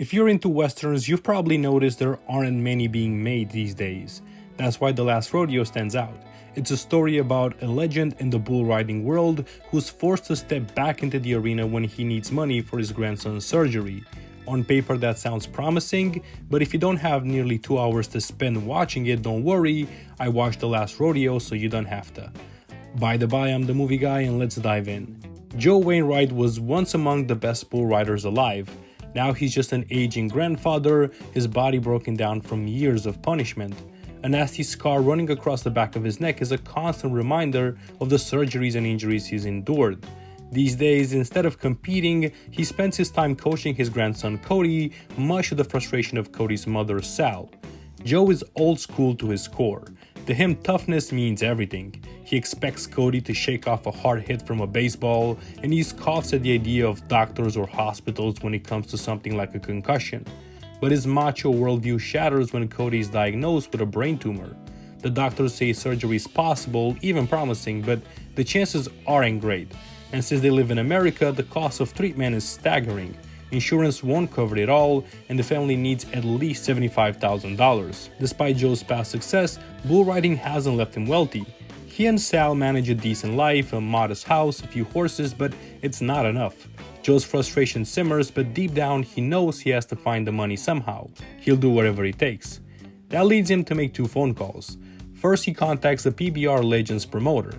If you're into westerns, you've probably noticed there aren't many being made these days. That's why The Last Rodeo stands out. It's a story about a legend in the bull riding world who's forced to step back into the arena when he needs money for his grandson's surgery. On paper that sounds promising, but if you don't have nearly 2 hours to spend watching it, don't worry, I watched The Last Rodeo so you don't have to. By the by, I'm the movie guy and let's dive in. Joe Wainright was once among the best bull riders alive. Now he's just an aging grandfather, his body broken down from years of punishment. A nasty scar running across the back of his neck is a constant reminder of the surgeries and injuries he's endured. These days, instead of competing, he spends his time coaching his grandson Cody, much to the frustration of Cody's mother Sal. Joe is old school to his core. To him, toughness means everything. He expects Cody to shake off a hard hit from a baseball, and he scoffs at the idea of doctors or hospitals when it comes to something like a concussion. But his macho worldview shatters when Cody is diagnosed with a brain tumor. The doctors say surgery is possible, even promising, but the chances aren't great. And since they live in America, the cost of treatment is staggering. Insurance won't cover it all, and the family needs at least $75,000. Despite Joe's past success, bull riding hasn't left him wealthy. He and Sal manage a decent life, a modest house, a few horses, but it's not enough. Joe's frustration simmers, but deep down he knows he has to find the money somehow. He'll do whatever it takes. That leads him to make 2 phone calls. First, he contacts the PBR Legends promoter.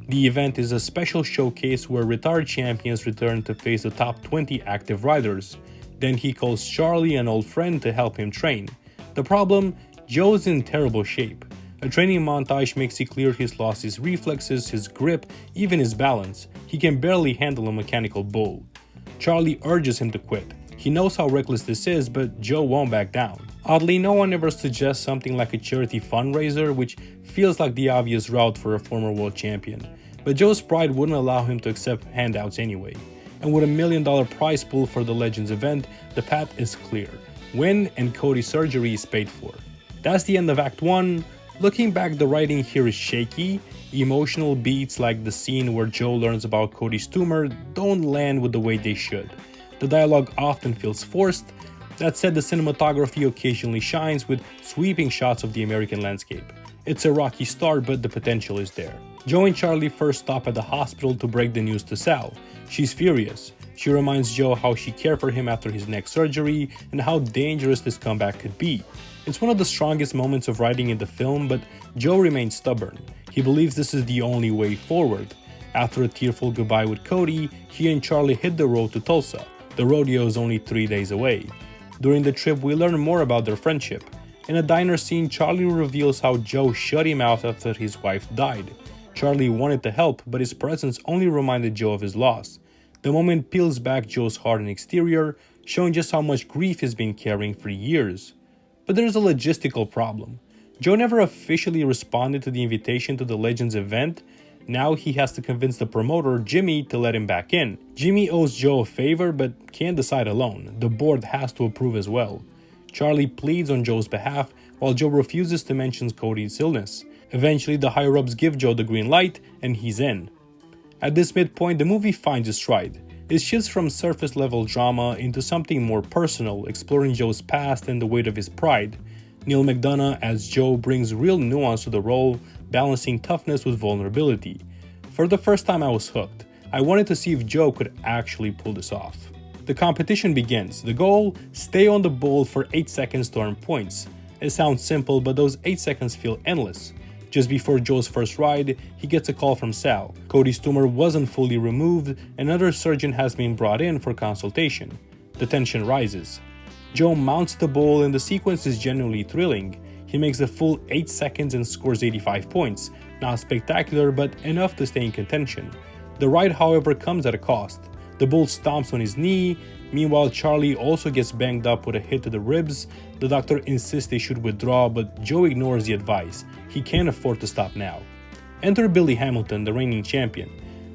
The event is a special showcase where retired champions return to face the top 20 active riders. Then he calls Charlie, an old friend, to help him train. The problem? Joe's in terrible shape. A training montage makes it clear he's lost his reflexes, his grip, even his balance. He can barely handle a mechanical bull. Charlie urges him to quit. He knows how reckless this is, but Joe won't back down. Oddly, no one ever suggests something like a charity fundraiser, which feels like the obvious route for a former world champion. But Joe's pride wouldn't allow him to accept handouts anyway. And with $1 million prize pool for the Legends event, the path is clear. Win and Cody's surgery is paid for. That's the end of Act 1. Looking back, the writing here is shaky. Emotional beats like the scene where Joe learns about Cody's tumor don't land with the way they should. The dialogue often feels forced. That said, the cinematography occasionally shines with sweeping shots of the American landscape. It's a rocky start, but the potential is there. Joe and Charlie first stop at the hospital to break the news to Sal. She's furious. She reminds Joe how she cared for him after his neck surgery and how dangerous this comeback could be. It's one of the strongest moments of writing in the film, but Joe remains stubborn. He believes this is the only way forward. After a tearful goodbye with Cody, he and Charlie hit the road to Tulsa. The rodeo is only 3 days away. During the trip, we learn more about their friendship. In a diner scene, Charlie reveals how Joe shut him out after his wife died. Charlie wanted to help, but his presence only reminded Joe of his loss. The moment peels back Joe's hardened exterior, showing just how much grief he's been carrying for years. But there's a logistical problem. Joe never officially responded to the invitation to the Legends event. Now he has to convince the promoter, Jimmy, to let him back in. Jimmy owes Joe a favor, but can't decide alone. The board has to approve as well. Charlie pleads on Joe's behalf, while Joe refuses to mention Cody's illness. Eventually, the higher-ups give Joe the green light, and he's in. At this midpoint, the movie finds its stride. It shifts from surface-level drama into something more personal, exploring Joe's past and the weight of his pride. Neil McDonough as Joe brings real nuance to the role, balancing toughness with vulnerability. For the first time, I was hooked. I wanted to see if Joe could actually pull this off. The competition begins. The goal? Stay on the bull for 8 seconds to earn points. It sounds simple, but those 8 seconds feel endless. Just before Joe's first ride, he gets a call from Sal. Cody's tumor wasn't fully removed, another surgeon has been brought in for consultation. The tension rises. Joe mounts the bull and the sequence is genuinely thrilling. He makes the full 8 seconds and scores 85 points. Not spectacular, but enough to stay in contention. The ride, however, comes at a cost. The bull stomps on his knee. Meanwhile, Charlie also gets banged up with a hit to the ribs. The doctor insists they should withdraw, but Joe ignores the advice. He can't afford to stop now. Enter Billy Hamilton, the reigning champion.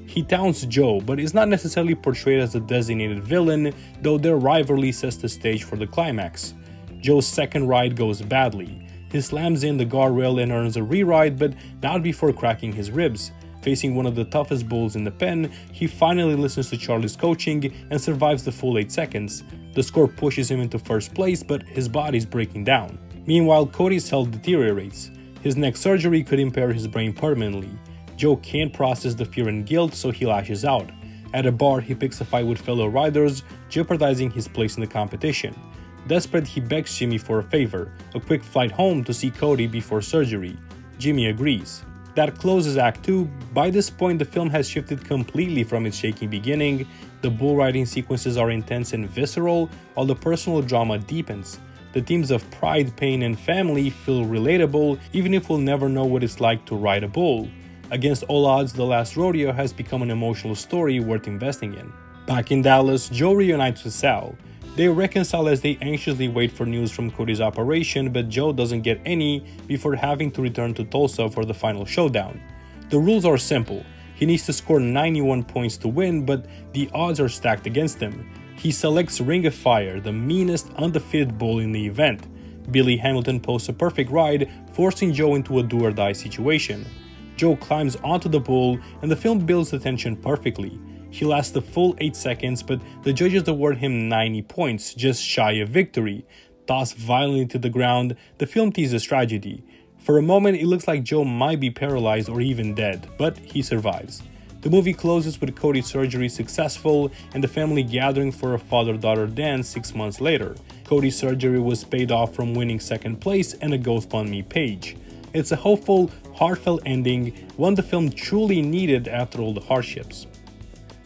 He taunts Joe, but is not necessarily portrayed as a designated villain, though their rivalry sets the stage for the climax. Joe's second ride goes badly. He slams in the guardrail and earns a re-ride, but not before cracking his ribs. Facing one of the toughest bulls in the pen, he finally listens to Charlie's coaching and survives the full 8 seconds. The score pushes him into first place, but his body's breaking down. Meanwhile, Cody's health deteriorates. His neck surgery could impair his brain permanently. Joe can't process the fear and guilt, so he lashes out. At a bar, he picks a fight with fellow riders, jeopardizing his place in the competition. Desperate, he begs Jimmy for a favor, a quick flight home to see Cody before surgery. Jimmy agrees. That closes Act 2. By this point, the film has shifted completely from its shaky beginning. The bull riding sequences are intense and visceral, while the personal drama deepens. The themes of pride, pain, and family feel relatable, even if we'll never know what it's like to ride a bull. Against all odds, The Last Rodeo has become an emotional story worth investing in. Back in Dallas, Joe reunites with Sal. They reconcile as they anxiously wait for news from Cody's operation, but Joe doesn't get any before having to return to Tulsa for the final showdown. The rules are simple. He needs to score 91 points to win, but the odds are stacked against him. He selects Ring of Fire, the meanest, undefeated bull in the event. Billy Hamilton posts a perfect ride, forcing Joe into a do-or-die situation. Joe climbs onto the bull, and the film builds the tension perfectly. He lasts the full 8 seconds, but the judges award him 90 points, just shy of victory. Tossed violently to the ground, the film teases tragedy. For a moment, it looks like Joe might be paralyzed or even dead, but he survives. The movie closes with Cody's surgery successful and the family gathering for a father-daughter dance 6 months later. Cody's surgery was paid off from winning second place and a GoFundMe page. It's a hopeful, heartfelt ending, one the film truly needed after all the hardships.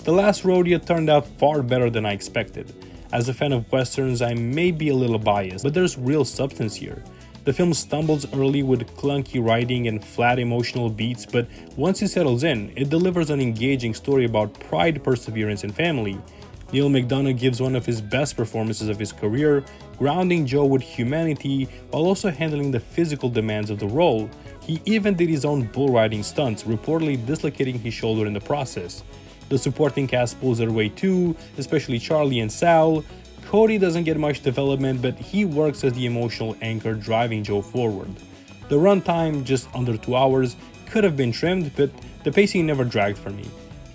The Last Rodeo turned out far better than I expected. As a fan of westerns, I may be a little biased, but there's real substance here. The film stumbles early with clunky writing and flat emotional beats, but once it settles in, it delivers an engaging story about pride, perseverance, and family. Neil McDonough gives one of his best performances of his career, grounding Joe with humanity while also handling the physical demands of the role. He even did his own bull riding stunts, reportedly dislocating his shoulder in the process. The supporting cast pulls their weight too, especially Charlie and Sal. Cody doesn't get much development, but he works as the emotional anchor driving Joe forward. The runtime, just under 2 hours, could have been trimmed, but the pacing never dragged for me.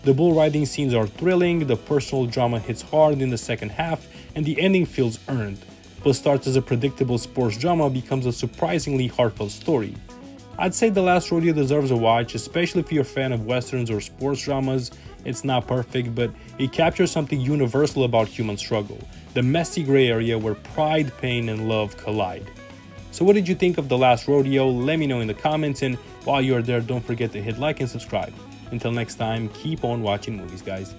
The bull riding scenes are thrilling, the personal drama hits hard in the second half, and the ending feels earned. What starts as a predictable sports drama becomes a surprisingly heartfelt story. I'd say The Last Rodeo deserves a watch, especially if you're a fan of westerns or sports dramas. It's not perfect, but it captures something universal about human struggle, the messy gray area where pride, pain, and love collide. So what did you think of The Last Rodeo? Let me know in the comments, and while you're there, don't forget to hit like and subscribe. Until next time, keep on watching movies, guys.